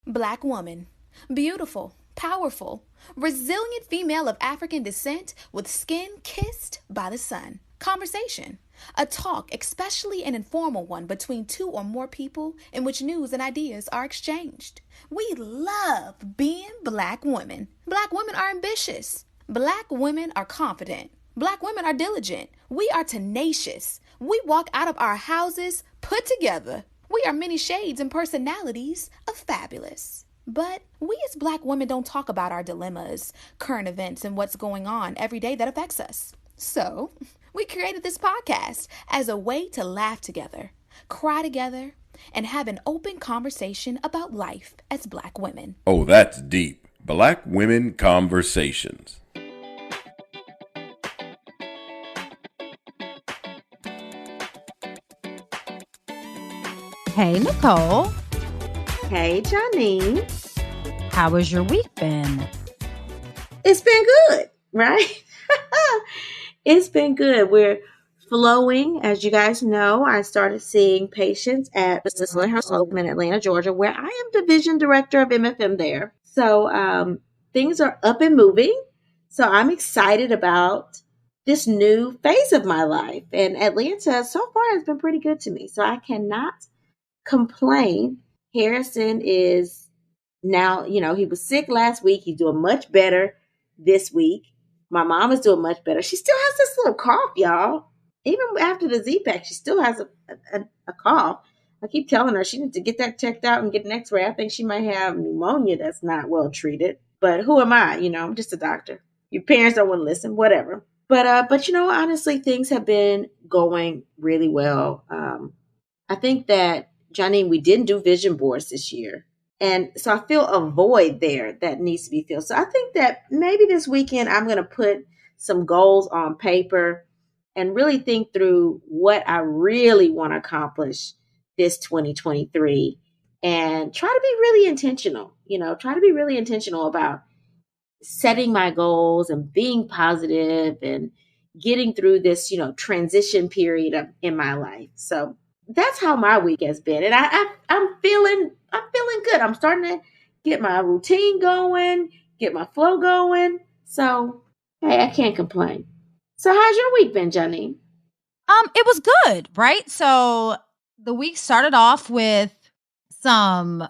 Black woman. Beautiful, powerful, resilient female of African descent with skin kissed by the sun. Conversation. A talk, especially an informal one between two or more people in which news and ideas are exchanged. We love being black women. Black women are ambitious. Black women are confident. Black women are diligent. We are tenacious. We walk out of our houses put together. We are many shades and personalities of fabulous. But we as black women don't talk about our dilemmas, current events, and what's going on every day that affects us. So, we created this podcast as a way to laugh together, cry together, and have an open conversation about life as black women. Oh, that's deep. Black Women Conversations. Hey, Nicole. Hey, Janine. How has your week been? It's been good, right? It's been good. We're flowing. As you guys know, I started seeing patients at Dissolution Hospital in Atlanta, Georgia, where I am division director of MFM there. So things are up and moving. So I'm excited about this new phase of my life. And Atlanta so far has been pretty good to me. So I cannot complain. Harrison is now, he was sick last week. He's doing much better this week. My mom is doing much better. She still has this little cough, y'all. Even after the Z-Pack, she still has a cough. I keep telling her she needs to get that checked out and get an x-ray. I think she might have pneumonia that's not well treated. But who am I? I'm just a doctor. Your parents don't want to listen, whatever. But honestly, things have been going really well. I think that, Janine, we didn't do vision boards this year. And so I feel a void there that needs to be filled. So I think that maybe this weekend I'm going to put some goals on paper and really think through what I really want to accomplish this 2023 and try to be really intentional, try to be really intentional about setting my goals and being positive and getting through this, transition period in my life. So that's how my week has been. And I'm feeling good. I'm starting to get my routine going, get my flow going. So, hey, I can't complain. So how's your week been, Janine? It was good, right? So the week started off with some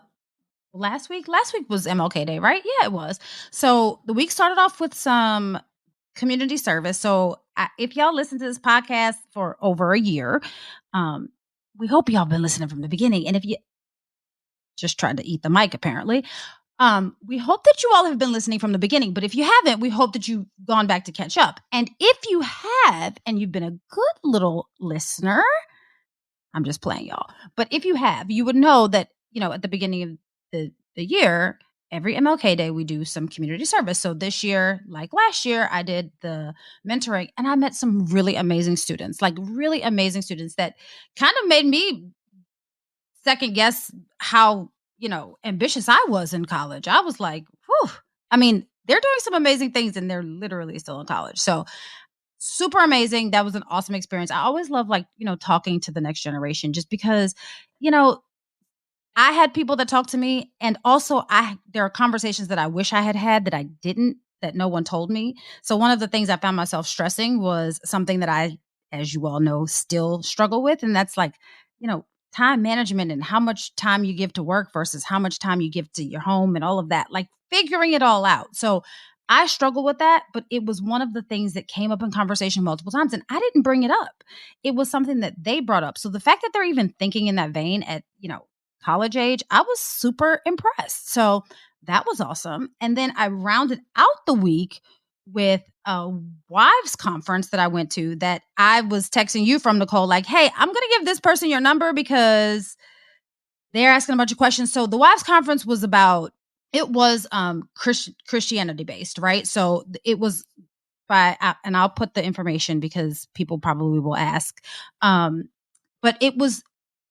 last week was MLK Day, right? Yeah, it was. So the week started off with some community service. So if y'all listen to this podcast for over a year, we hope y'all been listening from the beginning. And if you just tried to eat the mic, apparently, we hope that you all have been listening from the beginning. But if you haven't, we hope that you've gone back to catch up. And if you have, and you've been a good little listener, I'm just playing, y'all. But if you have, you would know that, at the beginning of the year, every MLK Day, we do some community service. So this year, like last year, I did the mentoring and I met some really amazing students, that kind of made me second guess how, ambitious I was in college. I was like, whew. I mean, they're doing some amazing things and they're literally still in college. So super amazing. That was an awesome experience. I always love talking to the next generation just because, I had people that talked to me, and also there are conversations that I wish I had that I didn't, that no one told me. So one of the things I found myself stressing was something that I, as you all know, still struggle with. And that's time management and how much time you give to work versus how much time you give to your home and all of that, figuring it all out. So I struggle with that, but it was one of the things that came up in conversation multiple times, and I didn't bring it up. It was something that they brought up. So the fact that they're even thinking in that vein at, college age, I was super impressed. So that was awesome. And then I rounded out the week with a wives conference that I went to that I was texting you from, Nicole, hey, I'm going to give this person your number because they're asking a bunch of questions. So the wives conference was Christianity based, right? So it was and I'll put the information because people probably will ask. But it was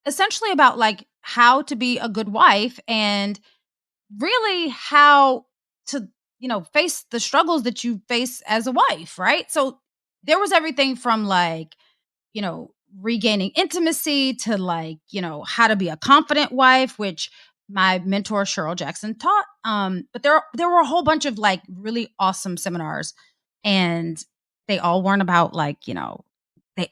essentially about how to be a good wife and really how to, face the struggles that you face as a wife, right? So there was everything from regaining intimacy to how to be a confident wife, which my mentor Cheryl Jackson taught. But there were a whole bunch of like really awesome seminars, and they all weren't about like, you know,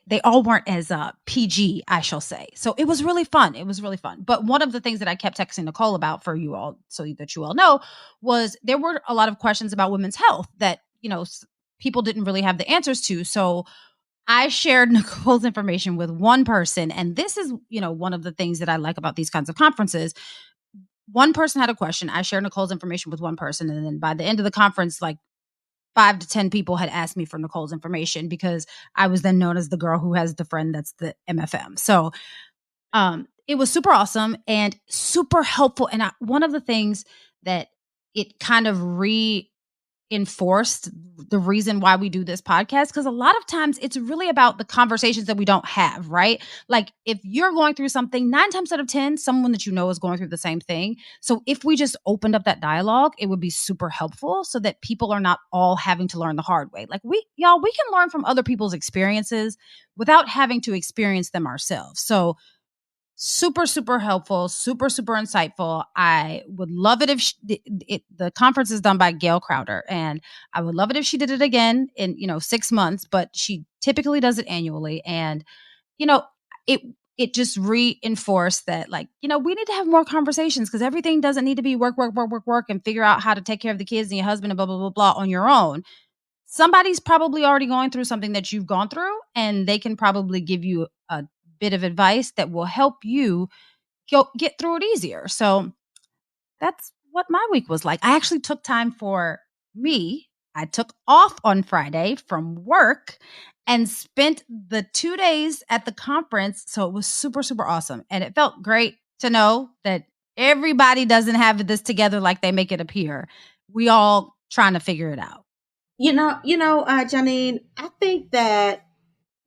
they all weren't as PG, I shall say. So it was really fun. It was really fun. But one of the things that I kept texting Nicole about, for you all, so that you all know, was there were a lot of questions about women's health that, you know, people didn't really have the answers to. So I shared Nicole's information with one person. And this is, you know, one of the things that I like about these kinds of conferences. One person had a question. I shared Nicole's information with one person. And then by the end of the conference, like 5 to 10 people had asked me for Nicole's information, because I was then known as the girl who has the friend that's the MFM. So it was super awesome and super helpful. And one of the things that it kind of reinforced the reason why we do this podcast, because a lot of times it's really about the conversations that we don't have, right? Like if you're going through something, 9 times out of 10, someone that you know is going through the same thing. So if we just opened up that dialogue, it would be super helpful so that people are not all having to learn the hard way. Like we can learn from other people's experiences without having to experience them ourselves. So super, super helpful, super, super insightful. I would love it if the conference is done by Gail Crowder, and I would love it if she did it again in, 6 months, but she typically does it annually. And, it just reinforced that, like, we need to have more conversations, because everything doesn't need to be work, and figure out how to take care of the kids and your husband and blah, blah, blah, blah on your own. Somebody's probably already going through something that you've gone through, and they can probably give you a bit of advice that will help you get through it easier. So that's what my week was like. I actually took time for me. I took off on Friday from work and spent the 2 days at the conference. So it was super, super awesome. And it felt great to know that everybody doesn't have this together like they make it appear. We all trying to figure it out. Janine, I think that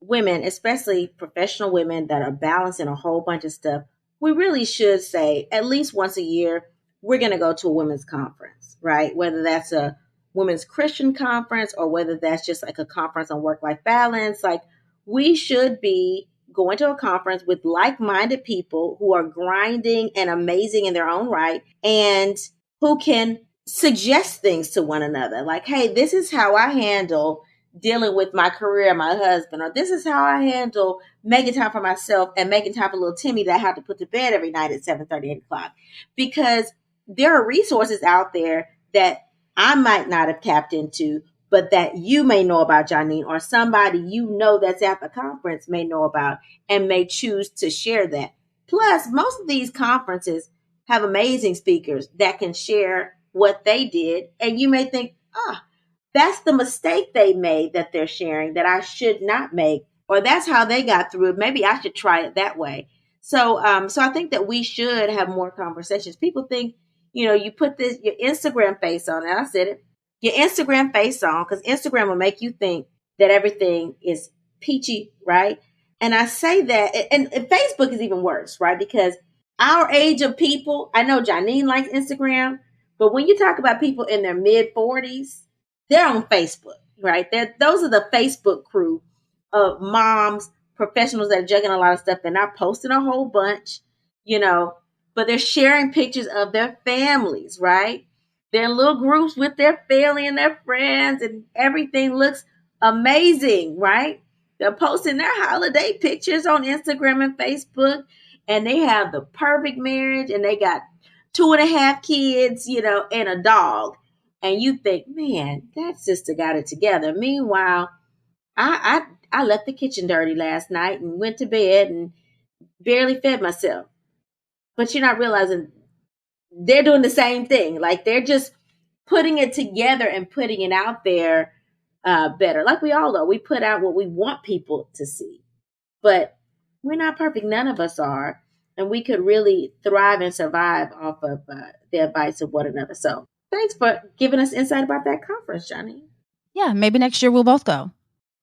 women, especially professional women that are balancing a whole bunch of stuff, we really should say at least once a year, we're going to go to a women's conference, right? Whether that's a women's Christian conference or whether that's just like a conference on work-life balance. Like, we should be going to a conference with like-minded people who are grinding and amazing in their own right, and who can suggest things to one another. Like, hey, this is how I handle dealing with my career, my husband, or this is how I handle making time for myself and making time for little Timmy that I have to put to bed every night at 7:30, 8 o'clock. Because there are resources out there that I might not have tapped into, but that you may know about, Janine, or somebody that's at the conference may know about and may choose to share that. Plus, most of these conferences have amazing speakers that can share what they did. And you may think, that's the mistake they made that they're sharing that I should not make, or that's how they got through it. Maybe I should try it that way. So I think that we should have more conversations. People think, you put your Instagram face on, and I said it, your Instagram face on, because Instagram will make you think that everything is peachy, right? And I say that, and Facebook is even worse, right? Because our age of people, I know Janine likes Instagram, but when you talk about people in their mid-40s, they're on Facebook, right? Those are the Facebook crew of moms, professionals that are juggling a lot of stuff. They're not posting a whole bunch, but they're sharing pictures of their families, right? They're in little groups with their family and their friends, and everything looks amazing, right? They're posting their holiday pictures on Instagram and Facebook, and they have the perfect marriage, and they got 2.5 kids, and a dog. And you think, man, that sister got it together. Meanwhile, I left the kitchen dirty last night and went to bed and barely fed myself. But you're not realizing they're doing the same thing. Like, they're just putting it together and putting it out there better. Like we all are. We put out what we want people to see. But we're not perfect. None of us are. And we could really thrive and survive off of the advice of one another. So thanks for giving us insight about that conference, Johnny. Yeah, maybe next year we'll both go.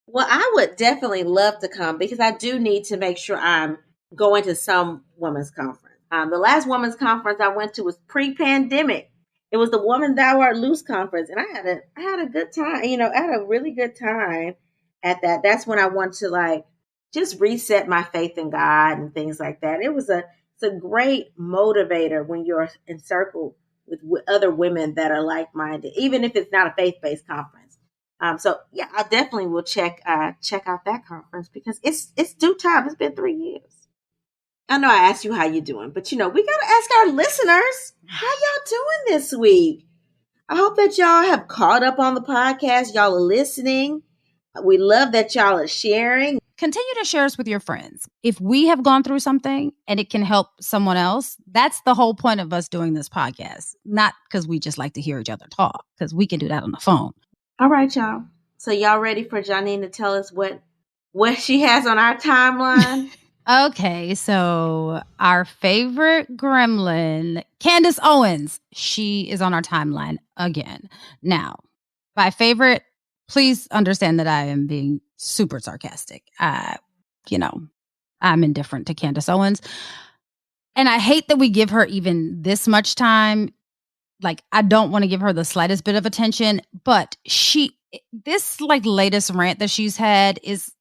Well, I would definitely love to come, because I do need to make sure I'm going to some women's conference. The last women's conference I went to was pre-pandemic. It was the Woman Thou Art Loose conference, and I had a good time. I had a really good time at that. That's when I want to just reset my faith in God and things like that. It's It's a great motivator when you're in circle with other women that are like-minded, even if it's not a faith-based conference. So yeah, I definitely will check out that conference because it's due time. It's been 3 years. I know I asked you how you doing, but we got to ask our listeners how y'all doing this week. I hope that y'all have caught up on the podcast. Y'all are listening. We love that y'all are sharing. Continue to share us with your friends. If we have gone through something and it can help someone else, that's the whole point of us doing this podcast. Not because we just like to hear each other talk, because we can do that on the phone. All right, y'all. So y'all ready for Janine to tell us what she has on our timeline? Okay, so our favorite gremlin, Candace Owens, she is on our timeline again. Now, by favorite, please understand that I am being super sarcastic. I'm indifferent to Candace Owens. And I hate that we give her even this much time. Like, I don't want to give her the slightest bit of attention, but this latest rant that she's had is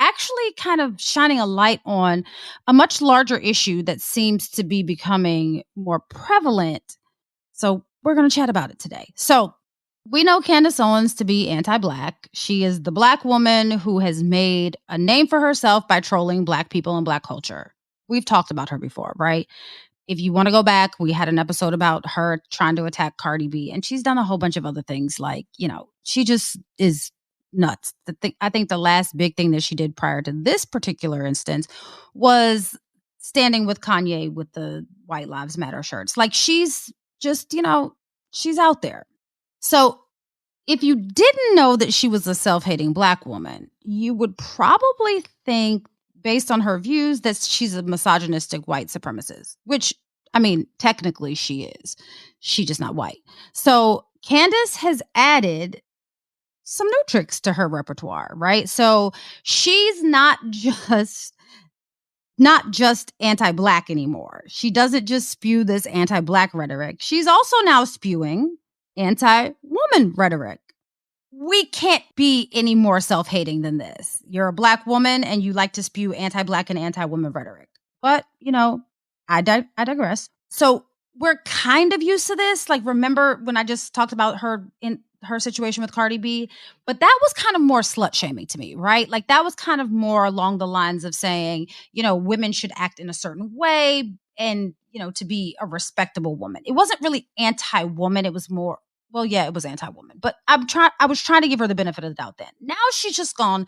actually kind of shining a light on a much larger issue that seems to be becoming more prevalent. So we're going to chat about it today. So we know Candace Owens to be anti-Black. She is the Black woman who has made a name for herself by trolling Black people and Black culture. We've talked about her before, right? If you want to go back, we had an episode about her trying to attack Cardi B, and she's done a whole bunch of other things. Like, she just is nuts. I think the last big thing that she did prior to this particular instance was standing with Kanye with the White Lives Matter shirts. Like, she's just, she's out there. So if you didn't know that she was a self-hating Black woman, you would probably think, based on her views, that she's a misogynistic white supremacist, which, technically she is. She's just not white. So Candace has added some new tricks to her repertoire, right? So she's not just anti-Black anymore. She doesn't just spew this anti-Black rhetoric. She's also now spewing anti-woman rhetoric. We can't be any more self-hating than this. You're a Black woman and you like to spew anti-Black and anti-woman rhetoric. But, I digress. So we're kind of used to this. Like, remember when I just talked about her in her situation with Cardi B? But that was kind of more slut-shaming to me, right? Like, that was kind of more along the lines of saying, women should act in a certain way and, to be a respectable woman. It wasn't really anti-woman. It was more, well, yeah, it was anti-woman. But I was trying to give her the benefit of the doubt then. Now she's just gone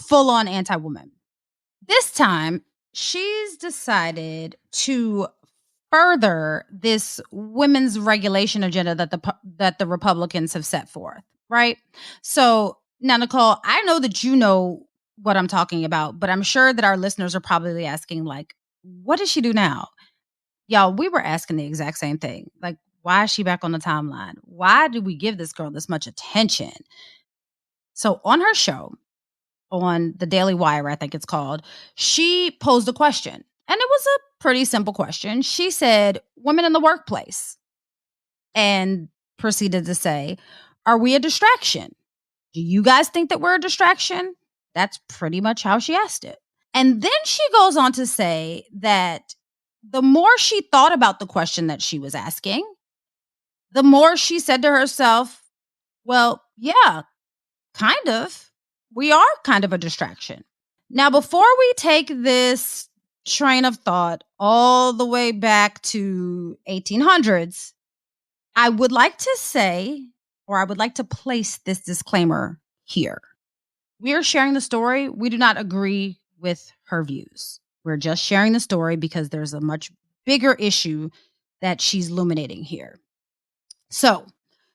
full-on anti-woman. This time, she's decided to further this women's regulation agenda that the Republicans have set forth, right? So now, Nicole, I know that you know what I'm talking about, but I'm sure that our listeners are probably asking, like, what does she do now? Y'all, we were asking the exact same thing. Like, why is she back on the timeline? Why do we give this girl this much attention? So on her show, on the Daily Wire, I think it's called, she posed a question. And it was a pretty simple question. She said, women in the workplace. And proceeded to say, are we a distraction? Do you guys think that we're a distraction? That's pretty much how she asked it. And then she goes on to say that the more she thought about the question that she was asking, the more she said to herself, well, yeah, kind of. We are kind of a distraction. Now, before we take this train of thought all the way back to 1800s, I would like to say, or I would like to place this disclaimer here. We are sharing the story. We do not agree with her views. We're just sharing the story because there's a much bigger issue that she's illuminating here. So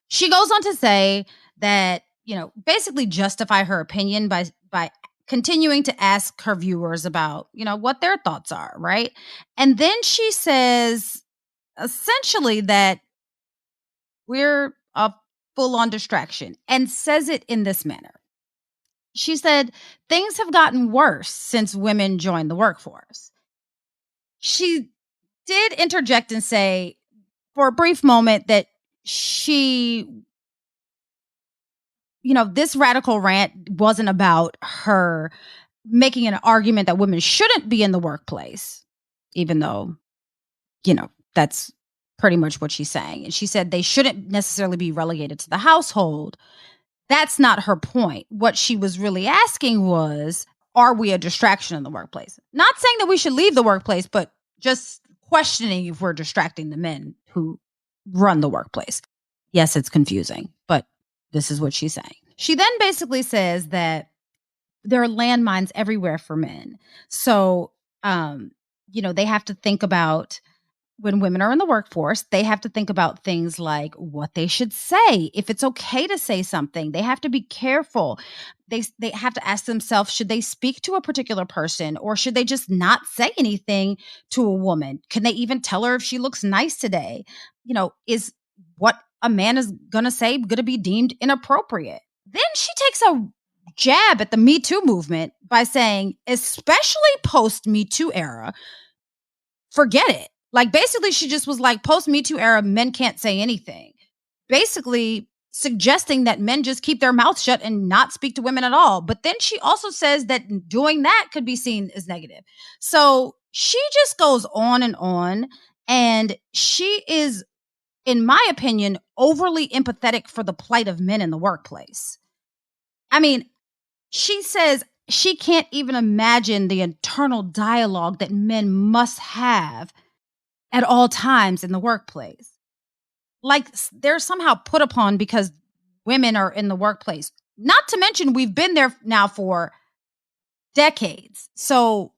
she goes on to say that, basically justify her opinion by continuing to ask her viewers about, what their thoughts are, right? And then she says essentially that we're a full-on distraction, and says it in this manner. She said, things have gotten worse since women joined the workforce. She did interject and say for a brief moment that she, this radical rant wasn't about her making an argument that women shouldn't be in the workplace, even though That's pretty much what she's saying. And she said they shouldn't necessarily be relegated to the household. That's not her point. What she was really asking was, are we a distraction in the workplace? Not saying that we should leave the workplace, but just questioning if we're distracting the men who run the workplace. Yes, it's confusing, but this is what she's saying. She then basically says that there are landmines everywhere for men. So, they have to think about, when women are in the workforce, they have to think about things like what they should say. If it's okay to say something, they have to be careful. They have to ask themselves, should they speak to a particular person, or should they just not say anything to a woman? Can they even tell her if she looks nice today? Is what a man is going to say going to be deemed inappropriate? Then she takes a jab at the Me Too movement by saying, especially post Me Too era, forget it. Like, basically, she just was like, post Me Too era, men can't say anything. Basically suggesting that men just keep their mouth shut and not speak to women at all. But then she also says that doing that could be seen as negative. So she just goes on, and she is, in my opinion, overly empathetic for the plight of men in the workplace. I mean, she says she can't even imagine the internal dialogue that men must have at all times in the workplace. Like, they're somehow put upon because women are in the workplace. Not to mention, we've been there now for decades. So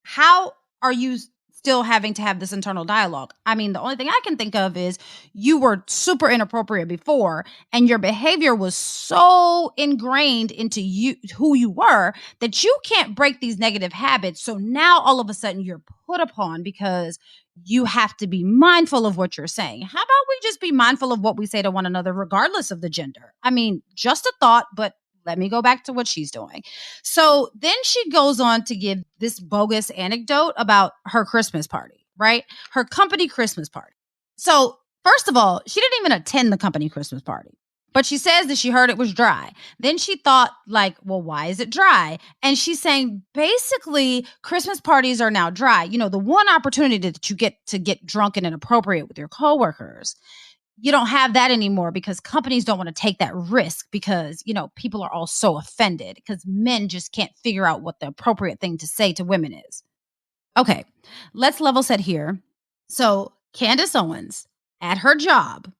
how are you still having to have this internal dialogue? I mean, the only thing I can think of is you were super inappropriate before, and your behavior was so ingrained into you, who you were, that you can't break these negative habits. So now all of a sudden you're put upon because you have to be mindful of what you're saying. How about we just be mindful of what we say to one another, regardless of the gender? I mean, just a thought, but let me go back to what she's doing. So then she goes on to give this bogus anecdote about her Christmas party, right? Her company Christmas party. So first of all, she didn't even attend the company Christmas party, but she says that she heard it was dry. Then she thought, like, well, why is it dry? And she's saying, basically, Christmas parties are now dry. The one opportunity that you get to get drunk and inappropriate with your coworkers, you don't have that anymore because companies don't want to take that risk because, people are all so offended because men just can't figure out what the appropriate thing to say to women is. Okay, let's level set here. So Candace Owens, at her job,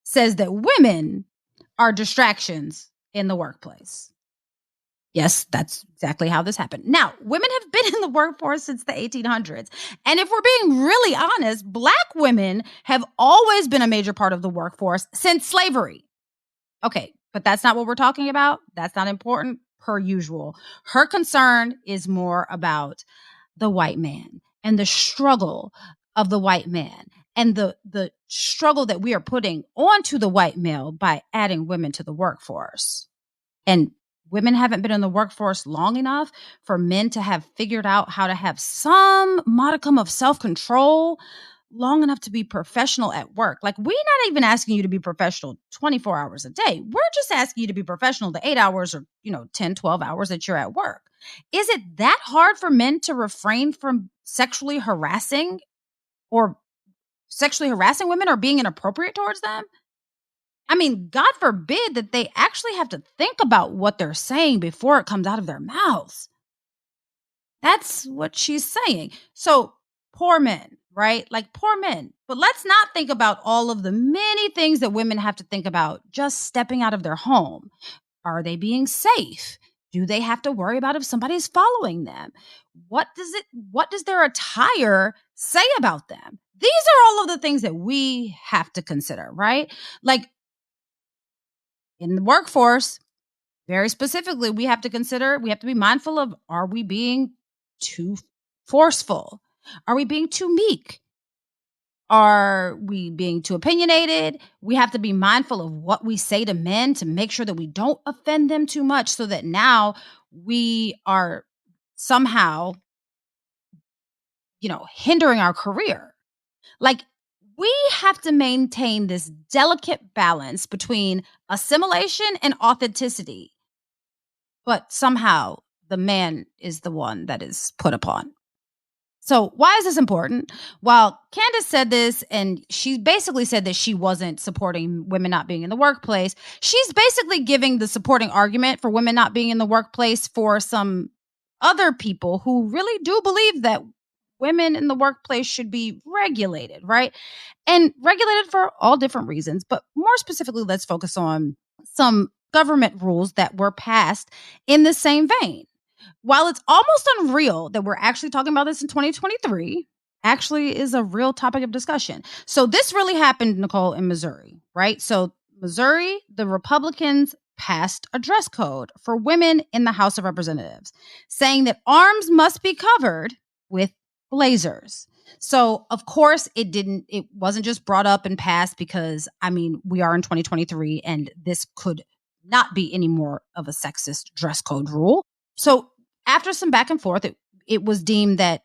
says that women are distractions in the workplace. Yes, that's exactly how this happened. Now, women have been in the workforce since the 1800s. And if we're being really honest, Black women have always been a major part of the workforce since slavery. Okay, but that's not what we're talking about. That's not important, per usual. Her concern is more about the white man and the struggle of the white man and the struggle that we are putting onto the white male by adding women to the workforce. And women haven't been in the workforce long enough for men to have figured out how to have some modicum of self-control long enough to be professional at work. Like, we're not even asking you to be professional 24 hours a day. We're just asking you to be professional the 8 hours or, 10, 12 hours that you're at work. Is it that hard for men to refrain from sexually harassing women or being inappropriate towards them? I mean, God forbid that they actually have to think about what they're saying before it comes out of their mouths. That's what she's saying. So poor men, right? Like, poor men. But let's not think about all of the many things that women have to think about just stepping out of their home. Are they being safe? Do they have to worry about if somebody's following them? What does their attire say about them? These are all of the things that we have to consider, right? Like, in the workforce, very specifically, we have to be mindful of, are we being too forceful? Are we being too meek? Are we being too opinionated? We have to be mindful of what we say to men to make sure that we don't offend them too much, so that now we are somehow, hindering our career. Like, we have to maintain this delicate balance between assimilation and authenticity. But somehow the man is the one that is put upon. So why is this important? Well, Candace said this, and she basically said that she wasn't supporting women not being in the workplace. She's basically giving the supporting argument for women not being in the workplace for some other people who really do believe that women in the workplace should be regulated, right? And regulated for all different reasons. But more specifically, let's focus on some government rules that were passed in the same vein. While it's almost unreal that we're actually talking about this in 2023, actually is a real topic of discussion. So this really happened, Nicole, in Missouri, right? So Missouri, the Republicans passed a dress code for women in the House of Representatives, saying that arms must be covered with blazers. So of course it wasn't just brought up and passed because, I mean, we are in 2023 and this could not be any more of a sexist dress code rule. So after some back and forth, it was deemed that,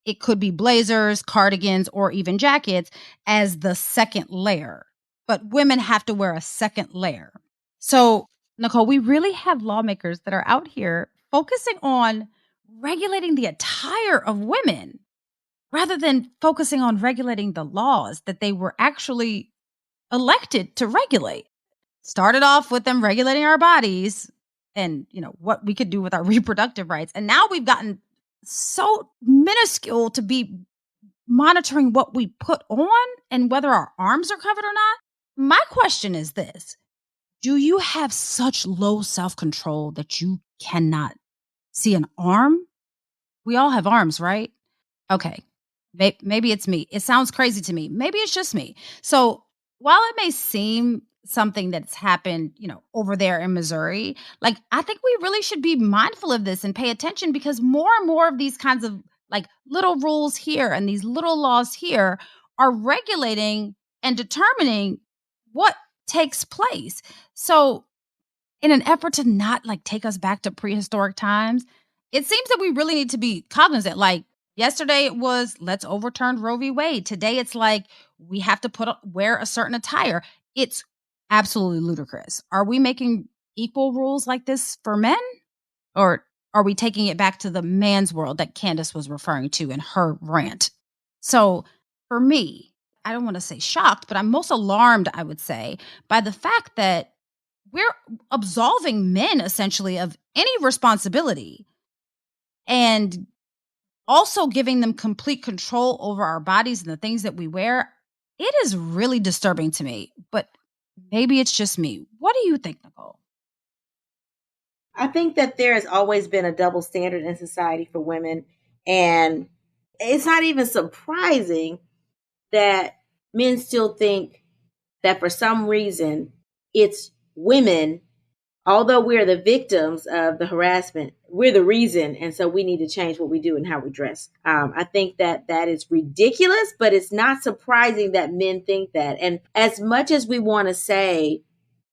it could be blazers, cardigans, or even jackets as the second layer. But women have to wear a second layer. So, Nicole, we really have lawmakers that are out here focusing on regulating the attire of women rather than focusing on regulating the laws that they were actually elected to regulate. Started off with them regulating our bodies and, what we could do with our reproductive rights. And now we've gotten so minuscule to be monitoring what we put on and whether our arms are covered or not. My question is this: do you have such low self-control that you cannot see an arm? We all have arms, right? Okay. Maybe it's me. It sounds crazy to me. Maybe it's just me. So while it may seem something that's happened, over there in Missouri, I think we really should be mindful of this and pay attention, because more and more of these kinds of little rules here and these little laws here are regulating and determining what takes place. So in an effort to not take us back to prehistoric times, it seems that we really need to be cognizant. Yesterday it was, let's overturn Roe v. Wade. Today it's we have to wear a certain attire. It's absolutely ludicrous. Are we making equal rules like this for men? Or are we taking it back to the man's world that Candace was referring to in her rant? So for me, I don't want to say shocked, but I'm most alarmed, I would say, by the fact that we're absolving men essentially of any responsibility and also giving them complete control over our bodies and the things that we wear. It is really disturbing to me, but maybe it's just me. What do you think, Nicole? I think that there has always been a double standard in society for women. And it's not even surprising that men still think that for some reason it's women, although we're the victims of the harassment, we're the reason. And so we need to change what we do and how we dress. I think that is ridiculous, but it's not surprising that men think that. And as much as we want to say,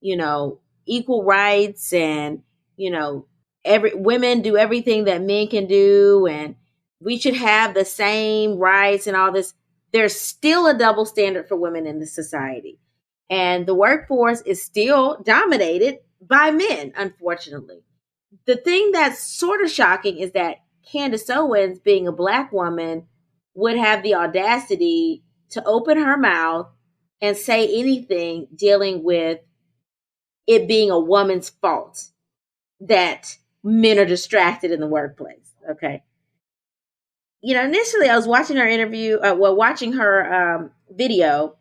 equal rights and, women do everything that men can do and we should have the same rights and all this, there's still a double standard for women in this society. And the workforce is still dominated by men, unfortunately. The thing that's sort of shocking is that Candace Owens, being a Black woman, would have the audacity to open her mouth and say anything dealing with it being a woman's fault that men are distracted in the workplace. Okay. Initially I was watching her interview, watching her video,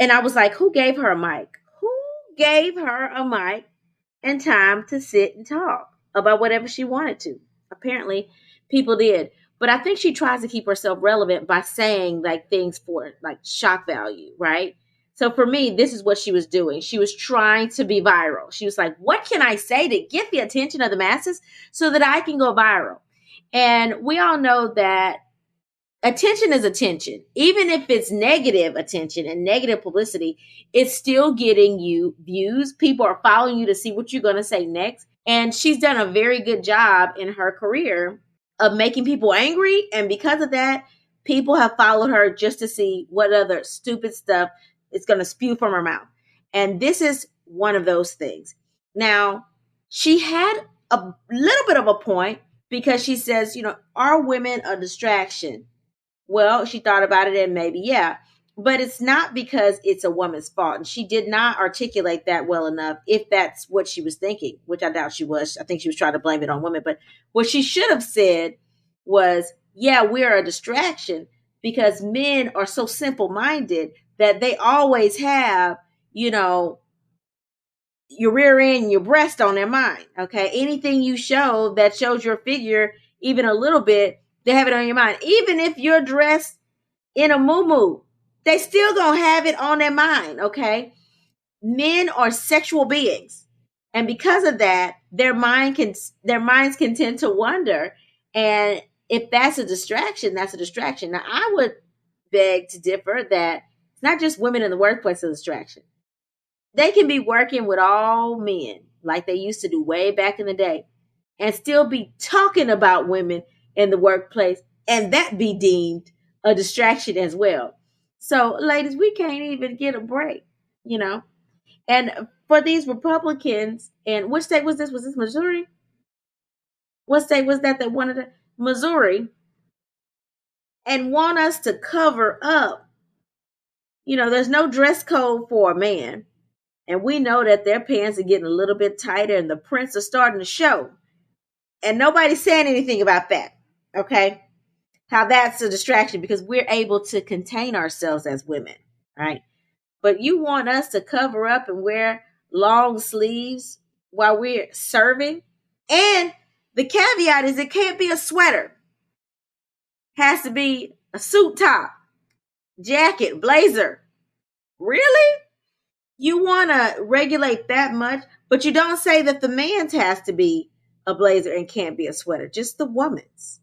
and I was like, who gave her a mic? Who gave her a mic and time to sit and talk about whatever she wanted to? Apparently, people did. But I think she tries to keep herself relevant by saying things for shock value, right? So for me, this is what she was doing. She was trying to be viral. She was like, what can I say to get the attention of the masses so that I can go viral? And we all know that attention is attention. Even if it's negative attention and negative publicity, it's still getting you views. People are following you to see what you're going to say next. And she's done a very good job in her career of making people angry. And because of that, people have followed her just to see what other stupid stuff is going to spew from her mouth. And this is one of those things. Now, she had a little bit of a point because she says, are women a distraction? Well, she thought about it and maybe, yeah. But it's not because it's a woman's fault. And she did not articulate that well enough, if that's what she was thinking, which I doubt she was. I think she was trying to blame it on women. But what she should have said was, yeah, we're a distraction because men are so simple minded that they always have, your rear end and your breast on their mind. Okay. Anything you show that shows your figure, even a little bit, they have it on your mind. Even if you're dressed in a muumuu, they still gonna have it on their mind. Okay. Men are sexual beings. And because of that, their minds can tend to wander. And if that's a distraction, that's a distraction. Now, I would beg to differ that it's not just women in the workplace a distraction. They can be working with all men like they used to do way back in the day and still be talking about women in the workplace, and that be deemed a distraction as well. So, ladies, we can't even get a break, And for these Republicans, and which state was this? Was this Missouri? What state was that wanted to? Missouri, and want us to cover up. There's no dress code for a man. And we know that their pants are getting a little bit tighter and the prints are starting to show. And nobody's saying anything about that. Okay. How that's a distraction because we're able to contain ourselves as women. Right. But you want us to cover up and wear long sleeves while we're serving. And the caveat is it can't be a sweater. Has to be a suit top, jacket, blazer. Really? You want to regulate that much, but you don't say that the man's has to be a blazer and can't be a sweater, just the woman's.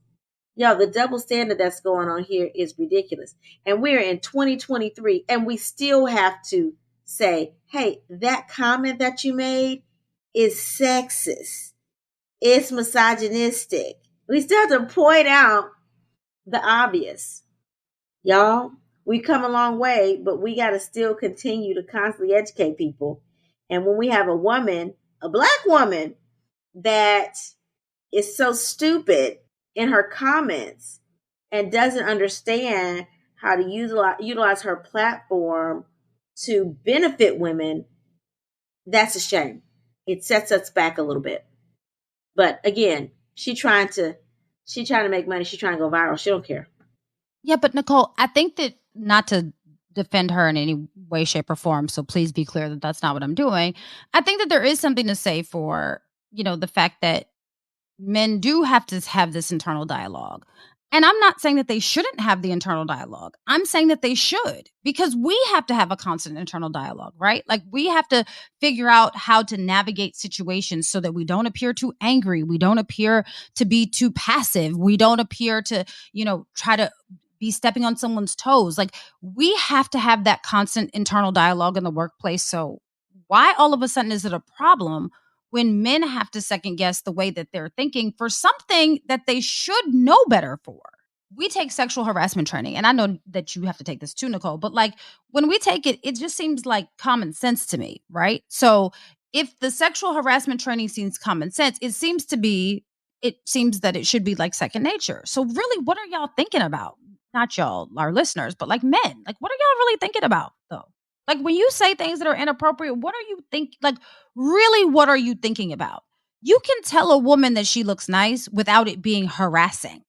The double standard that's going on here is ridiculous. And we're in 2023 and we still have to say, hey, that comment that you made is sexist. It's misogynistic. We still have to point out the obvious. Y'all, we come a long way, but we got to still continue to constantly educate people. And when we have a woman, a black woman, that is so stupid in her comments and doesn't understand how to utilize her platform to benefit women, that's a shame. It sets us back a little bit. But again, she's trying to make money. She's trying to go viral. She don't care. Yeah, but Nicole, I think that, not to defend her in any way, shape, or form, so please be clear that that's not what I'm doing. I think that there is something to say for, the fact that men do have to have this internal dialogue. And I'm not saying that they shouldn't have the internal dialogue. I'm saying that they should, because we have to have a constant internal dialogue, right? Like, we have to figure out how to navigate situations so that we don't appear too angry. We don't appear to be too passive. We don't appear to, try to be stepping on someone's toes. Like, we have to have that constant internal dialogue in the workplace. So why all of a sudden is it a problem when men have to second guess the way that they're thinking for something that they should know better for? We take sexual harassment training, and I know that you have to take this too, Nicole, but like, when we take it, it just seems like common sense to me, right? So if the sexual harassment training seems common sense, it seems that it should be like second nature. So really, what are y'all thinking about? Not y'all, our listeners, but like men. Like, what are y'all really thinking about though? Like, when you say things that are inappropriate, what are you think? Like, really, what are you thinking about? You can tell a woman that she looks nice without it being harassing.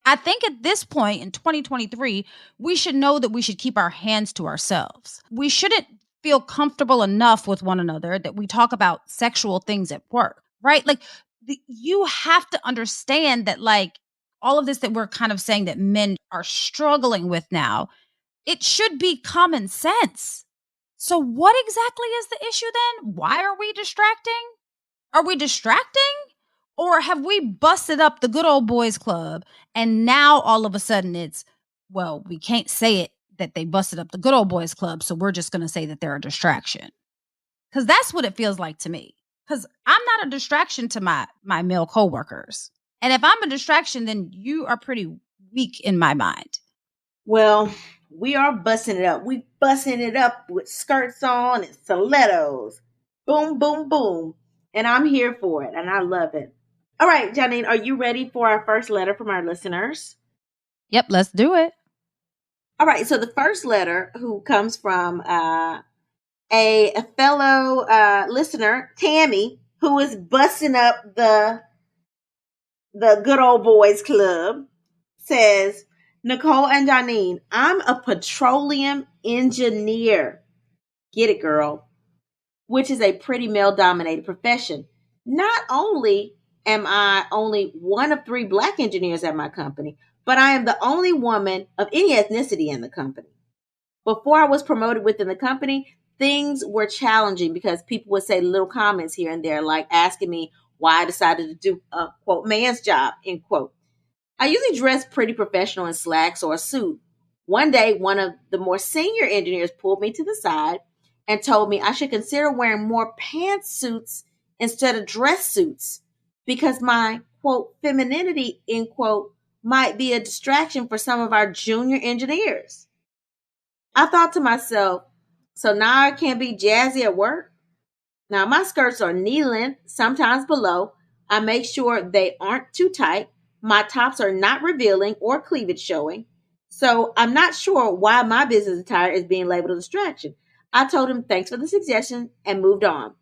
I think at this point in 2023, we should know that we should keep our hands to ourselves. We shouldn't feel comfortable enough with one another that we talk about sexual things at work, right? Like, you have to understand that, like, all of this that we're kind of saying that men are struggling with now, it should be common sense. So what exactly is the issue then? Why are we distracting? Are we distracting? Or have we busted up the good old boys club and now all of a sudden it's, well, we can't say it that they busted up the good old boys club, so we're just going to say that they're a distraction? Because that's what it feels like to me. Because I'm not a distraction to my male coworkers. And if I'm a distraction, then you are pretty weak in my mind. Well, we are busting it up. We busting it up with skirts on and stilettos. Boom, boom, boom. And I'm here for it. And I love it. All right, Janine, are you ready for our first letter from our listeners? Yep, let's do it. All right, so the first letter who comes from a fellow listener, Tammy, who is busting up the good old boys club, says, Nicole and Janine, I'm a petroleum engineer. Get it, girl. Which is a pretty male dominated profession. Not only am I only one of 3 Black engineers at my company, but I am the only woman of any ethnicity in the company. Before I was promoted within the company, things were challenging because people would say little comments here and there, like asking me why I decided to do a quote man's job, end quote. I usually dress pretty professional in slacks or a suit. One day, one of the more senior engineers pulled me to the side and told me I should consider wearing more pantsuits instead of dress suits because my quote femininity, end quote, might be a distraction for some of our junior engineers. I thought to myself, so now I can't be jazzy at work? Now my skirts are knee length, sometimes below. I make sure they aren't too tight. My tops are not revealing or cleavage showing. So I'm not sure why my business attire is being labeled a distraction. I told him thanks for the suggestion and moved on.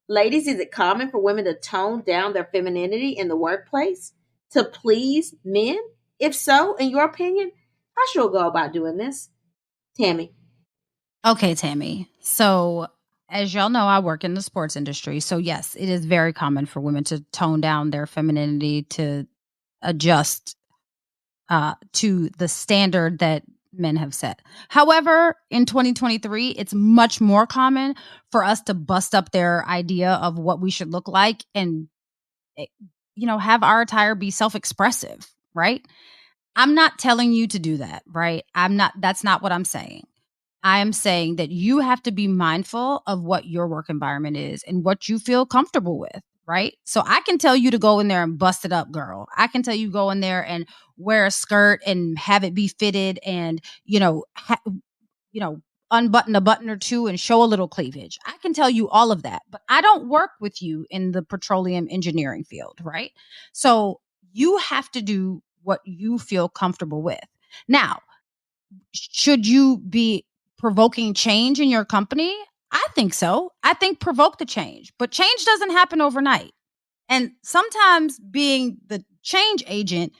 Ladies, is it common for women to tone down their femininity in the workplace to please men? If so, in your opinion, how should I go about doing this? Tammy. Okay, Tammy. So, as y'all know, I work in the sports industry. So, yes, it is very common for women to tone down their femininity to adjust to the standard that men have set. However, in 2023, it's much more common for us to bust up their idea of what we should look like and, have our attire be self-expressive, right? I'm not telling you to do that, right? That's not what I'm saying. I am saying that you have to be mindful of what your work environment is and what you feel comfortable with, right? So I can tell you to go in there and bust it up, girl. I can tell you go in there and wear a skirt and have it be fitted and, unbutton a button or two and show a little cleavage. I can tell you all of that, but I don't work with you in the petroleum engineering field, right? So you have to do what you feel comfortable with. Now, should you be provoking change in your company? I think so. I think provoke the change, but change doesn't happen overnight. And sometimes being the change agent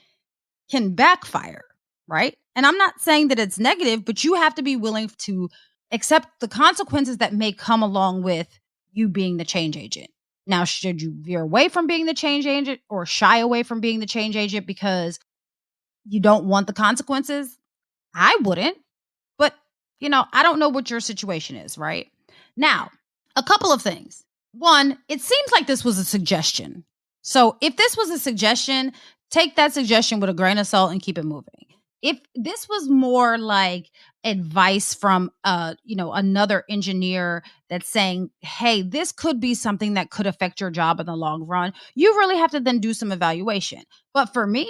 can backfire, right? And I'm not saying that it's negative, but you have to be willing to accept the consequences that may come along with you being the change agent. Now, should you veer away from being the change agent or shy away from being the change agent because you don't want the consequences? I wouldn't. But, I don't know what your situation is, right? Now, a couple of things. One, it seems like this was a suggestion. So if this was a suggestion, take that suggestion with a grain of salt and keep it moving. If this was more like advice from another engineer that's saying, hey, this could be something that could affect your job in the long run, you really have to then do some evaluation. But for me,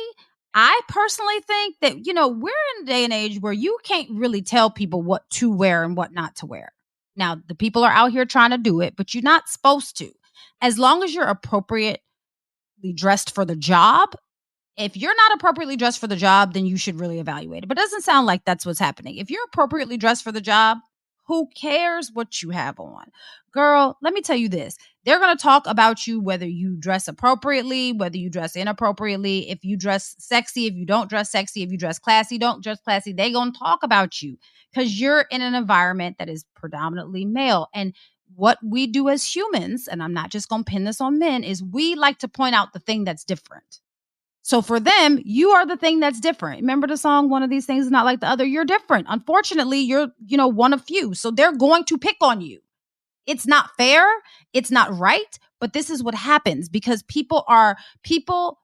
I personally think that, we're in a day and age where you can't really tell people what to wear and what not to wear. Now, the people are out here trying to do it, but you're not supposed to. As long as you're appropriately dressed for the job, if you're not appropriately dressed for the job, then you should really evaluate it. But it doesn't sound like that's what's happening. If you're appropriately dressed for the job, who cares what you have on? Girl, let me tell you this. They're going to talk about you whether you dress appropriately, whether you dress inappropriately, if you dress sexy, if you don't dress sexy, if you dress classy, don't dress classy. They're going to talk about you because you're in an environment that is predominantly male. And what we do as humans, and I'm not just going to pin this on men, is we like to point out the thing that's different. So for them, you are the thing that's different. Remember the song, One of These Things is Not Like the Other? You're different. Unfortunately, you're, one of few. So they're going to pick on you. It's not fair. It's not right. But this is what happens because people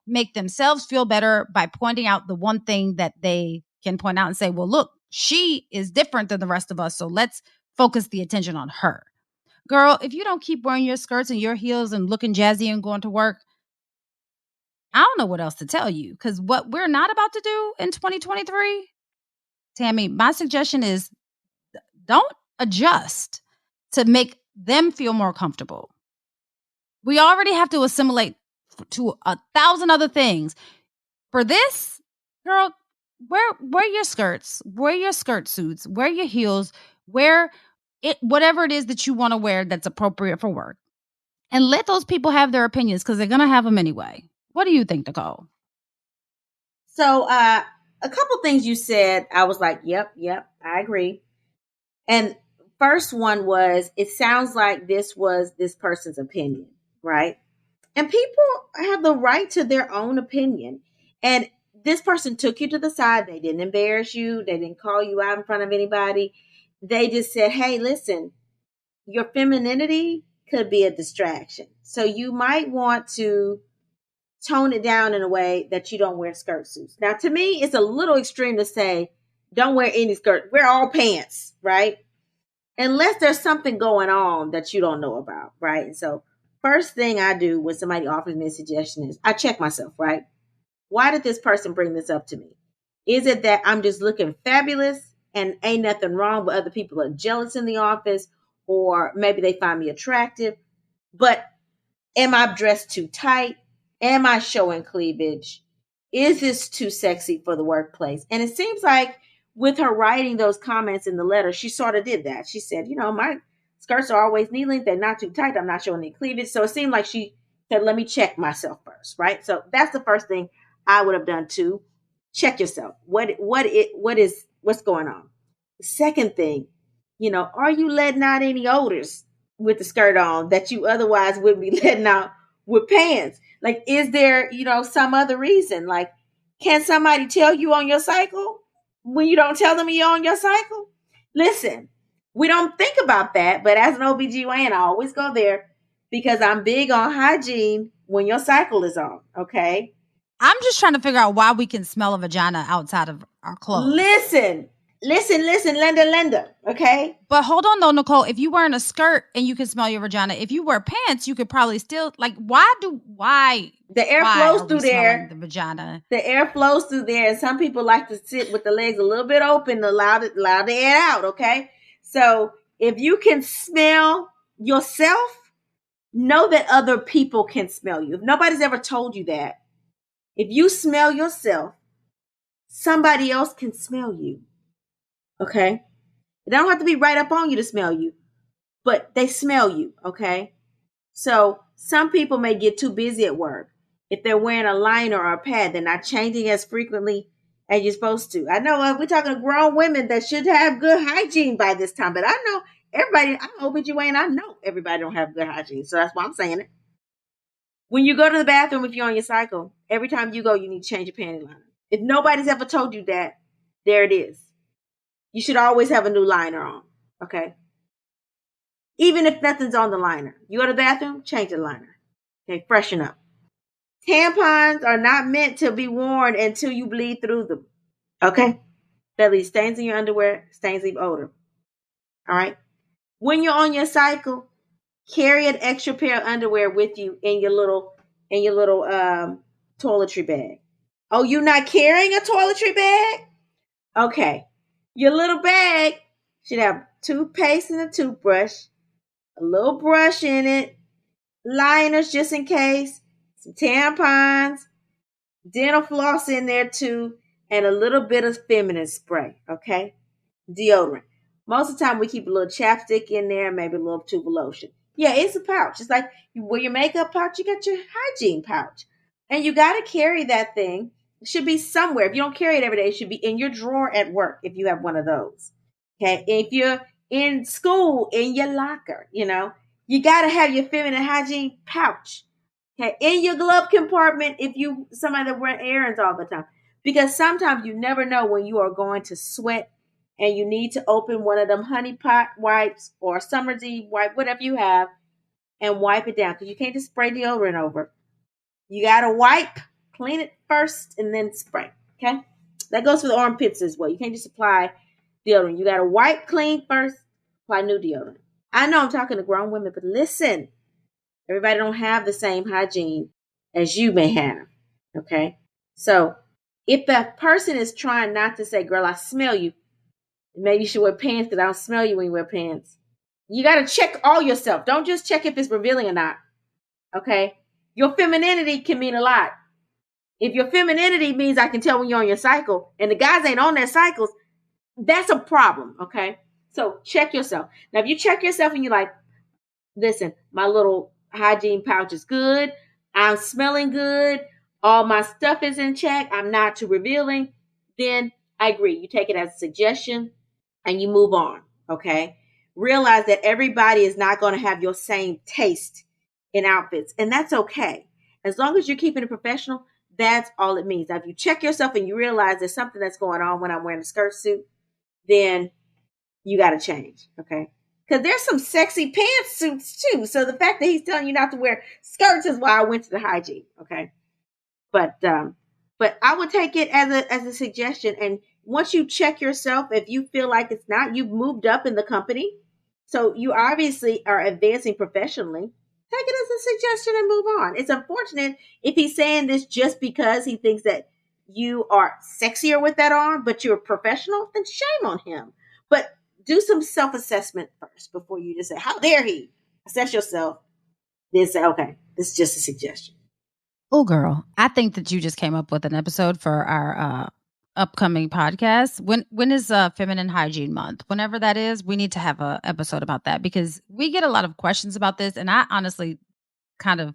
make themselves feel better by pointing out the one thing that they can point out and say, well, look, she is different than the rest of us. So let's focus the attention on her. Girl, if you don't keep wearing your skirts and your heels and looking jazzy and going to work, I don't know what else to tell you because what we're not about to do in 2023, Tammy, my suggestion is don't adjust to make them feel more comfortable. We already have to assimilate to 1,000 other things. For this, girl, wear your skirts, wear your skirt suits, wear your heels, wear it, whatever it is that you want to wear that's appropriate for work. And let those people have their opinions because they're going to have them anyway. What do you think, Nicole? So, a couple things you said, I was like, yep, I agree. And first one was, it sounds like this was this person's opinion, right? And people have the right to their own opinion. And this person took you to the side. They didn't embarrass you. They didn't call you out in front of anybody. They just said, hey, listen, your femininity could be a distraction. So you might want to tone it down in a way that you don't wear skirt suits. Now, to me, it's a little extreme to say, don't wear any skirt. Wear all pants, right? Unless there's something going on that you don't know about, right? And so first thing I do when somebody offers me a suggestion is I check myself, right? Why did this person bring this up to me? Is it that I'm just looking fabulous and ain't nothing wrong, but other people are jealous in the office, or maybe they find me attractive? But am I dressed too tight? Am I showing cleavage? Is this too sexy for the workplace? And it seems like with her writing those comments in the letter, she sort of did that. She said, my skirts are always knee length. They're not too tight. I'm not showing any cleavage. So it seemed like she said, let me check myself first, right? So that's the first thing I would have done too. Check yourself. What's going on? The second thing, are you letting out any odors with the skirt on that you otherwise would be letting out with pants? Like, is there, some other reason? Like, can somebody tell you on your cycle when you don't tell them you're on your cycle? Listen, we don't think about that, but as an OBGYN, I always go there because I'm big on hygiene when your cycle is on, okay? I'm just trying to figure out why we can smell a vagina outside of our clothes. Listen, Linda, okay? But hold on though, Nicole, if you're wearing a skirt and you can smell your vagina, if you wear pants, you could probably still, like, why? The air flows through there. The vagina. The air flows through there, and some people like to sit with the legs a little bit open to allow the air out, okay? So if you can smell yourself, know that other people can smell you. If nobody's ever told you that, if you smell yourself, somebody else can smell you. Okay? They don't have to be right up on you to smell you, but they smell you. Okay? So some people may get too busy at work. If they're wearing a liner or a pad, they're not changing as frequently as you're supposed to. I know we're talking to grown women that should have good hygiene by this time, but I know everybody, I'm OBGYN, I know everybody don't have good hygiene. So that's why I'm saying it. When you go to the bathroom, if you're on your cycle, every time you go, you need to change your panty liner. If nobody's ever told you that, there it is. You should always have a new liner on, okay? Even if nothing's on the liner. You go to the bathroom, change the liner. Okay, freshen up. Tampons are not meant to be worn until you bleed through them, okay? That leaves stains in your underwear, stains leave odor, all right? When you're on your cycle, carry an extra pair of underwear with you in your little toiletry bag. Oh, you're not carrying a toiletry bag? Okay. Your little bag should have toothpaste and a toothbrush, a little brush in it, liners just in case, some tampons, dental floss in there too, and a little bit of feminine spray, okay? Deodorant. Most of the time we keep a little chapstick in there, maybe a little tube of lotion. Yeah, it's a pouch. It's like you wear your makeup pouch, you got your hygiene pouch. And you got to carry that thing. It should be somewhere. If you don't carry it every day, it should be in your drawer at work if you have one of those. Okay. If you're in school, in your locker, you got to have your feminine hygiene pouch. Okay. In your glove compartment if you somebody that runs errands all the time. Because sometimes you never know when you are going to sweat and you need to open one of them honey pot wipes or summer's eve wipe, whatever you have, and wipe it down. Because you can't just spray deodorant over. You got to wipe, clean it first, and then spray. Okay? That goes for the armpits as well. You can't just apply deodorant. You got to wipe clean first, apply new deodorant. I know I'm talking to grown women, but listen. Everybody don't have the same hygiene as you may have. Okay? So, if the person is trying not to say, girl, I smell you, maybe you should wear pants because I don't smell you when you wear pants. You got to check all yourself. Don't just check if it's revealing or not. Okay? Your femininity can mean a lot. If your femininity means I can tell when you're on your cycle and the guys ain't on their cycles, that's a problem, okay? So check yourself. Now, if you check yourself and you're like, listen, my little hygiene pouch is good. I'm smelling good. All my stuff is in check. I'm not too revealing. Then I agree. You take it as a suggestion and you move on, okay? Realize that everybody is not going to have your same taste in outfits, and that's okay. As long as you're keeping it professional, that's all it means. Now, if you check yourself and you realize there's something that's going on when I'm wearing a skirt suit, then you got to change, okay? Because there's some sexy pantsuits too. So the fact that he's telling you not to wear skirts is why I went to the hygiene, okay? But I would take it as a suggestion. And once you check yourself, if you feel like it's not, you've moved up in the company, so you obviously are advancing professionally. Take it as a suggestion and move on. It's unfortunate if he's saying this just because he thinks that you are sexier with that on, but you're professional, then shame on him. But do some self-assessment first before you just say, how dare he? Assess yourself. Then say, okay, this is just a suggestion. Oh, girl, I think that you just came up with an episode for our upcoming podcast. When is Feminine Hygiene Month? Whenever that is, we need to have an episode about that because we get a lot of questions about this. And I honestly kind of,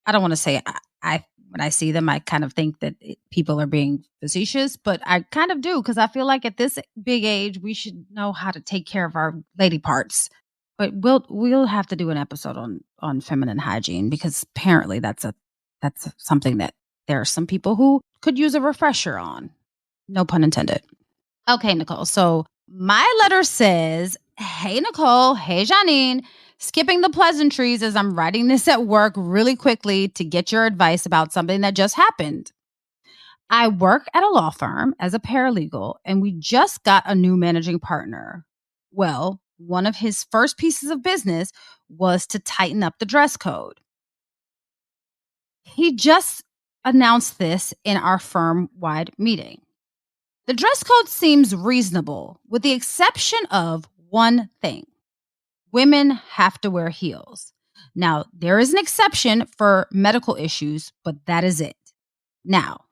I don't want to say I when I see them, I kind of think that people are being facetious, but I kind of do because I feel like at this big age, we should know how to take care of our lady parts. But we'll have to do an episode on feminine hygiene because apparently that's something that there are some people who could use a refresher on. No pun intended. Okay, Nicole. So my letter says, hey, Nicole. Hey, Janine. Skipping the pleasantries as I'm writing this at work really quickly to get your advice about something that just happened. I work at a law firm as a paralegal, and we just got a new managing partner. Well, one of his first pieces of business was to tighten up the dress code. He just announced this in our firm-wide meeting. The dress code seems reasonable, with the exception of one thing. Women have to wear heels. Now, there is an exception for medical issues, but that is it. Now,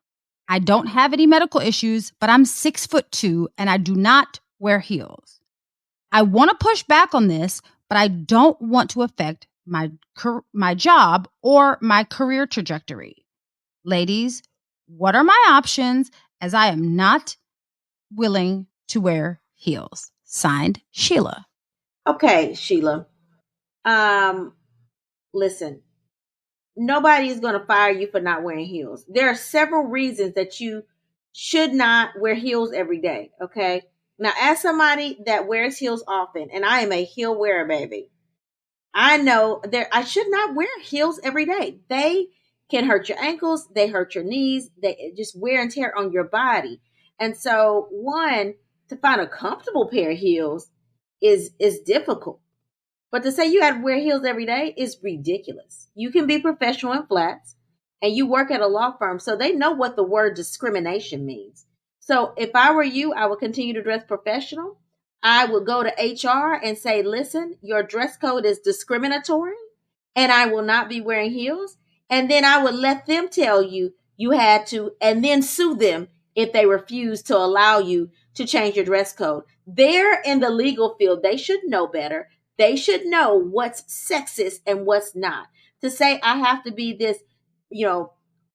I don't have any medical issues, but I'm 6'2" and I do not wear heels. I want to push back on this, but I don't want to affect my job or my career trajectory. Ladies, what are my options as I am not willing to wear heels? Signed, Sheila. Okay, Sheila. Listen, nobody is going to fire you for not wearing heels. There are several reasons that you should not wear heels every day, okay? Now, as somebody that wears heels often, and I am a heel wearer, baby, I know that I should not wear heels every day. They can hurt your ankles. They hurt your knees. They just wear and tear on your body. And so, one, to find a comfortable pair of heels is difficult. But to say you got to wear heels every day is ridiculous. You can be professional in flats, and you work at a law firm, so they know what the word discrimination means. So if I were you, I would continue to dress professional. I would go to HR and say, listen, your dress code is discriminatory, and I will not be wearing heels. And then I would let them tell you you had to, and then sue them if they refuse to allow you to change your dress code. They're in the legal field. They should know better. They should know what's sexist and what's not. To say I have to be this,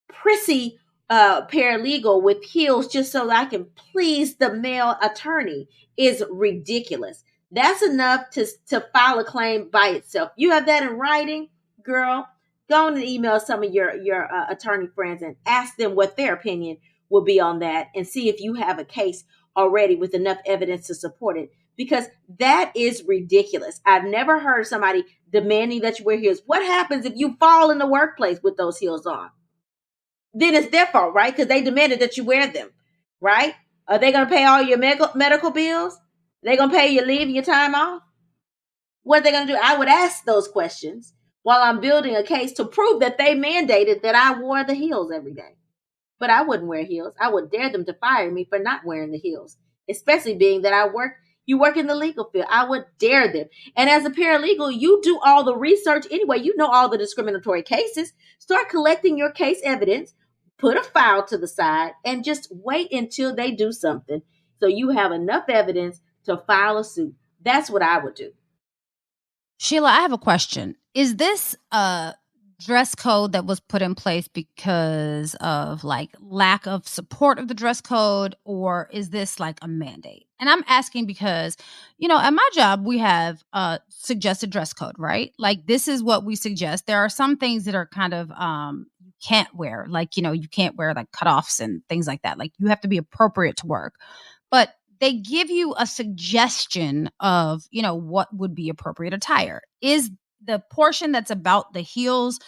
prissy paralegal with heels just so that I can please the male attorney is ridiculous. That's enough to file a claim by itself. You have that in writing, girl. Go on and email some of your attorney friends and ask them what their opinion will be on that and see if you have a case already with enough evidence to support it. Because that is ridiculous. I've never heard somebody demanding that you wear heels. What happens if you fall in the workplace with those heels on? Then it's their fault, right? Because they demanded that you wear them, right? Are they going to pay all your medical bills? They going to pay your leave and your time off? What are they going to do? I would ask those questions while I'm building a case to prove that they mandated that I wore the heels every day. But I wouldn't wear heels. I would dare them to fire me for not wearing the heels, especially being that I work, You work in the legal field. I would dare them. And as a paralegal, you do all the research anyway. You know all the discriminatory cases. Start collecting your case evidence, put a file to the side, and just wait until they do something so you have enough evidence to file a suit. That's what I would do. Sheila, I have a question. Is this a dress code that was put in place because of like lack of support of the dress code, or is this like a mandate? And I'm asking because, at my job, we have a suggested dress code, right? Like this is what we suggest. There are some things that are kind of, you can't wear, like, you can't wear like cutoffs and things like that. Like you have to be appropriate to work. But they give you a suggestion of, what would be appropriate attire. Is the portion that's about the heels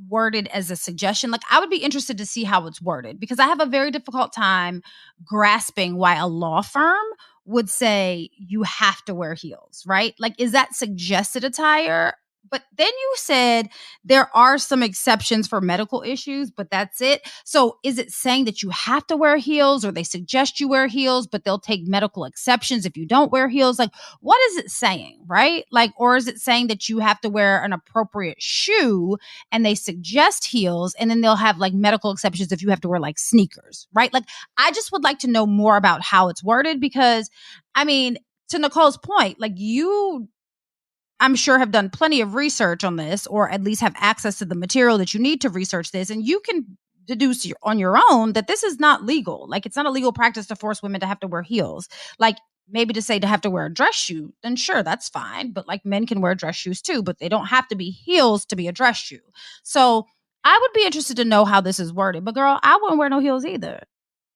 worded as a suggestion? Like I would be interested to see how it's worded, because I have a very difficult time grasping why a law firm would say you have to wear heels, right? Like, is that suggested attire? But then you said there are some exceptions for medical issues, but that's it. So is it saying that you have to wear heels, or they suggest you wear heels, but they'll take medical exceptions if you don't wear heels? Like, what is it saying, right? Like, or is it saying that you have to wear an appropriate shoe and they suggest heels, and then they'll have like medical exceptions if you have to wear like sneakers, right? Like, I just would like to know more about how it's worded, because I mean, to Nicole's point, like you, I'm sure, have done plenty of research on this, or at least have access to the material that you need to research this. And you can deduce on your own that this is not legal. Like it's not a legal practice to force women to have to wear heels. Like maybe to say to have to wear a dress shoe, then sure, that's fine. But like men can wear dress shoes too, but they don't have to be heels to be a dress shoe. So I would be interested to know how this is worded. But girl, I wouldn't wear no heels either.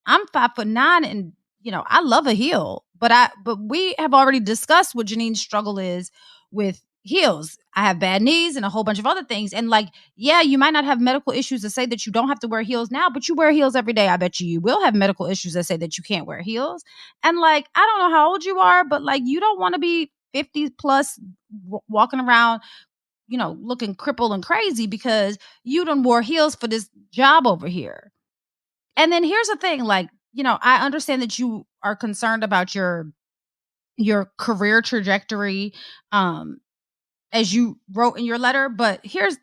I'm 5'9", and I love a heel, but we have already discussed what Janine's struggle is with heels. I have bad knees and a whole bunch of other things. And like, yeah, you might not have medical issues to say that you don't have to wear heels now, but you wear heels every day. I bet you will have medical issues that say that you can't wear heels. And like, I don't know how old you are, but like, you don't want to be 50 plus walking around, looking crippled and crazy because you done wore heels for this job over here. And then here's the thing, like, I understand that you are concerned about your career trajectory, as you wrote in your letter, but here's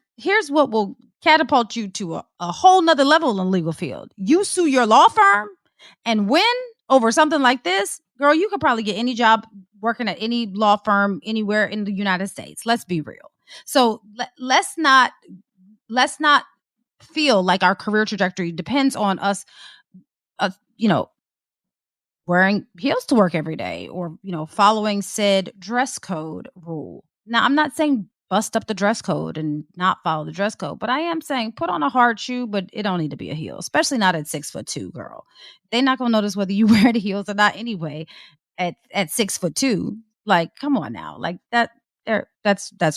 what will catapult you to a whole nother level in the legal field. You sue your law firm and win over something like this, girl, you could probably get any job working at any law firm anywhere in the United States. Let's be real. So let's not feel like our career trajectory depends on us, wearing heels to work every day, or, following said dress code rule. Now, I'm not saying bust up the dress code and not follow the dress code, but I am saying put on a hard shoe, but it don't need to be a heel, especially not at 6'2", girl. They're not going to notice whether you wear the heels or not anyway at 6'2". Like, come on now. Like that's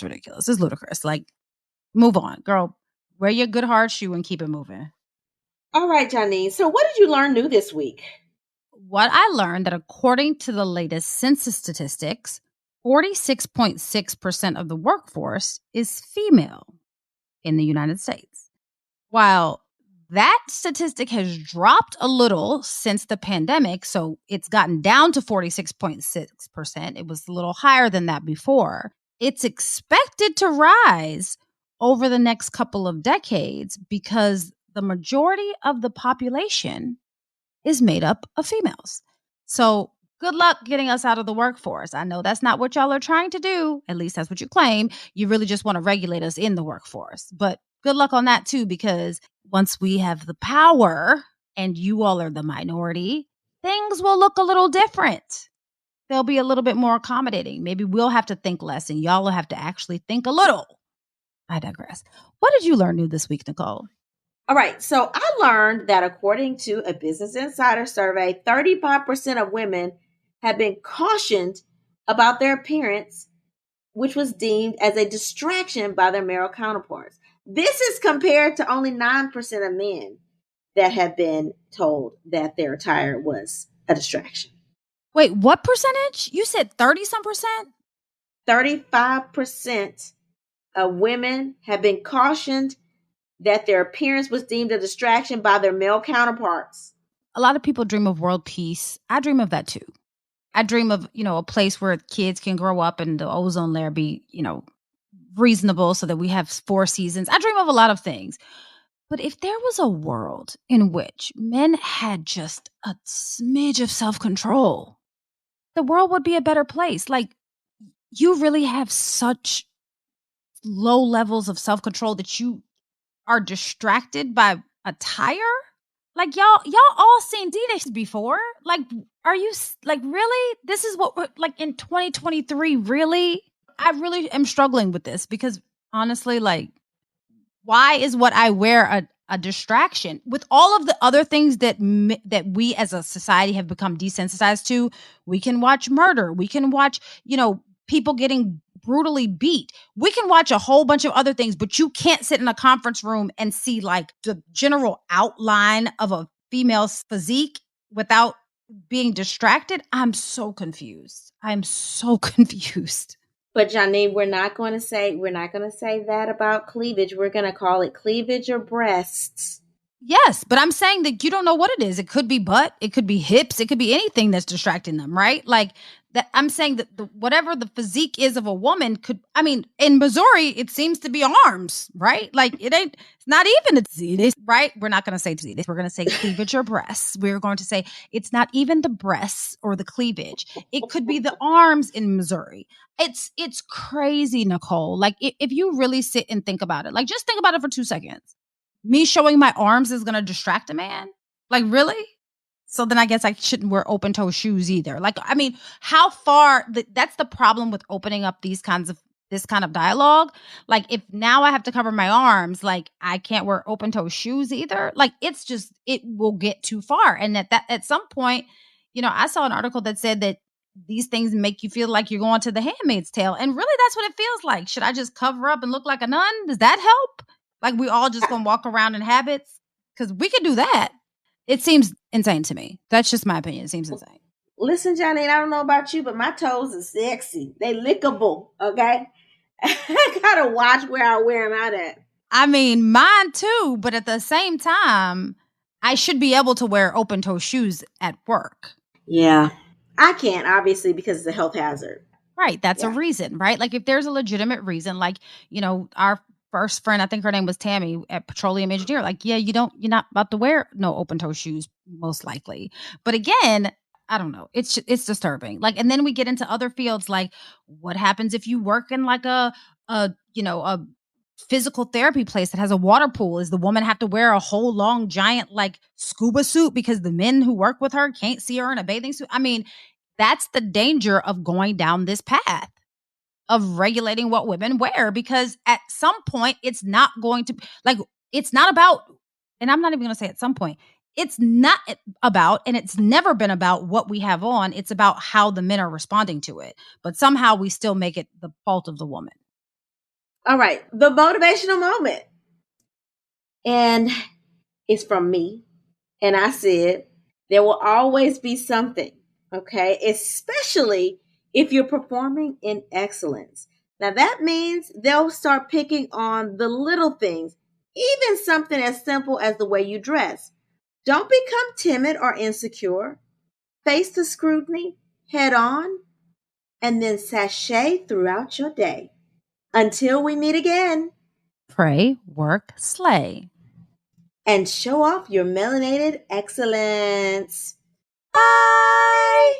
ridiculous. It's ludicrous. Like, move on, girl. Wear your good hard shoe and keep it moving. All right, Janine. So what did you learn new this week? What I learned that according to the latest census statistics, 46.6% of the workforce is female in the United States. While that statistic has dropped a little since the pandemic, so it's gotten down to 46.6%. It was a little higher than that before. It's expected to rise over the next couple of decades because the majority of the population is made up of females. So good luck getting us out of the workforce. I know that's not what y'all are trying to do. At least that's what you claim. You really just want to regulate us in the workforce. But good luck on that too, because once we have the power and you all are the minority, things will look a little different. They'll be a little bit more accommodating. Maybe we'll have to think less and y'all will have to actually think a little. I digress. What did you learn new this week, Nicole? All right. So I learned that according to a Business Insider survey, 35% of women have been cautioned about their appearance, which was deemed as a distraction by their male counterparts. This is compared to only 9% of men that have been told that their attire was a distraction. Wait, what percentage? You said 30-some percent? 35% of women have been cautioned that their appearance was deemed a distraction by their male counterparts. A lot of people dream of world peace. I dream of that too. I dream of, a place where kids can grow up and the ozone layer be, reasonable so that we have 4 seasons. I dream of a lot of things. But if there was a world in which men had just a smidge of self-control, the world would be a better place. Like, you really have such low levels of self-control that you are distracted by attire. Like, y'all all seen D-Days before. Like, are you like, really? This is what we're like in 2023. Really? I really am struggling with this because honestly, like, why is what I wear a distraction with all of the other things that we as a society have become desensitized to? We can watch murder. We can watch, people getting brutally beat. We can watch a whole bunch of other things, but you can't sit in a conference room and see like the general outline of a female's physique without being distracted. I'm so confused. I'm so confused. But Janine, we're not going to say that about cleavage. We're going to call it cleavage or breasts. Yes, but I'm saying that you don't know what it is. It could be butt, it could be hips, it could be anything that's distracting them, right? Like that. I'm saying that whatever the physique is of a woman in Missouri, it seems to be arms, right? Like it's not even a titties, right? We're not going to say titties. We're going to say cleavage or breasts. We're going to say it's not even the breasts or the cleavage. It could be the arms in Missouri. It's crazy, Nicole. Like if you really sit and think about it, like just think about it for 2 seconds. Me showing my arms is going to distract a man? Like, really? So then I guess I shouldn't wear open-toe shoes either. Like, how far that's the problem with opening up this kind of dialogue. Like, if now I have to cover my arms, like I can't wear open-toe shoes either. Like, it's just, it will get too far. And at some point, I saw an article that said that these things make you feel like you're going to the Handmaid's Tale. And really that's what it feels like. Should I just cover up and look like a nun? Does that help? Like, we all just gonna walk around in habits? Because we could do that. It seems insane to me. That's just my opinion. It seems insane. Listen, Johnny, I don't know about you, but my toes are sexy. They lickable, okay? I gotta watch where I wear them out at. Mine too, but at the same time, I should be able to wear open-toe shoes at work. Yeah. I can't, obviously, because it's a health hazard. Right. That's a reason, right? Like, if there's a legitimate reason, like, our first friend, I think her name was Tammy at Petroleum Engineer. Like, yeah, you're not about to wear no open toe shoes, most likely. But again, I don't know. It's disturbing. Like, and then we get into other fields. Like, what happens if you work in like a physical therapy place that has a water pool? Is the woman have to wear a whole long giant like scuba suit because the men who work with her can't see her in a bathing suit? That's the danger of going down this path of regulating what women wear, because at some point it's not going to, like, it's not about, and I'm not even going to say at some point, it's not about, and it's never been about what we have on. It's about how the men are responding to it. But somehow we still make it the fault of the woman. All right. The motivational moment. And it's from me. And I said, there will always be something, okay? Especially if you're performing in excellence. Now that means they'll start picking on the little things, even something as simple as the way you dress. Don't become timid or insecure. Face the scrutiny head on and then sashay throughout your day. Until we meet again. Pray, work, slay. And show off your melanated excellence. Bye!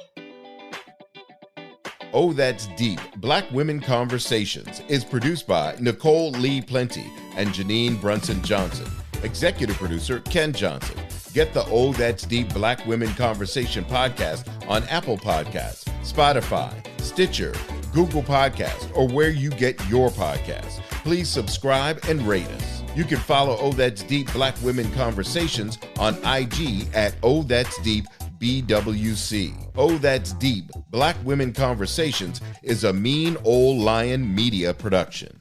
Oh, That's Deep, Black Women Conversations is produced by Nicole Lee Plenty and Janine Brunson Johnson. Executive producer, Ken Johnson. Get the Oh, That's Deep Black Women Conversation podcast on Apple Podcasts, Spotify, Stitcher, Google Podcasts, or where you get your podcasts. Please subscribe and rate us. You can follow Oh, That's Deep Black Women Conversations on IG at Oh, That's Deep BWC. Oh, That's Deep Black Women Conversations is a Mean Old Lion Media production.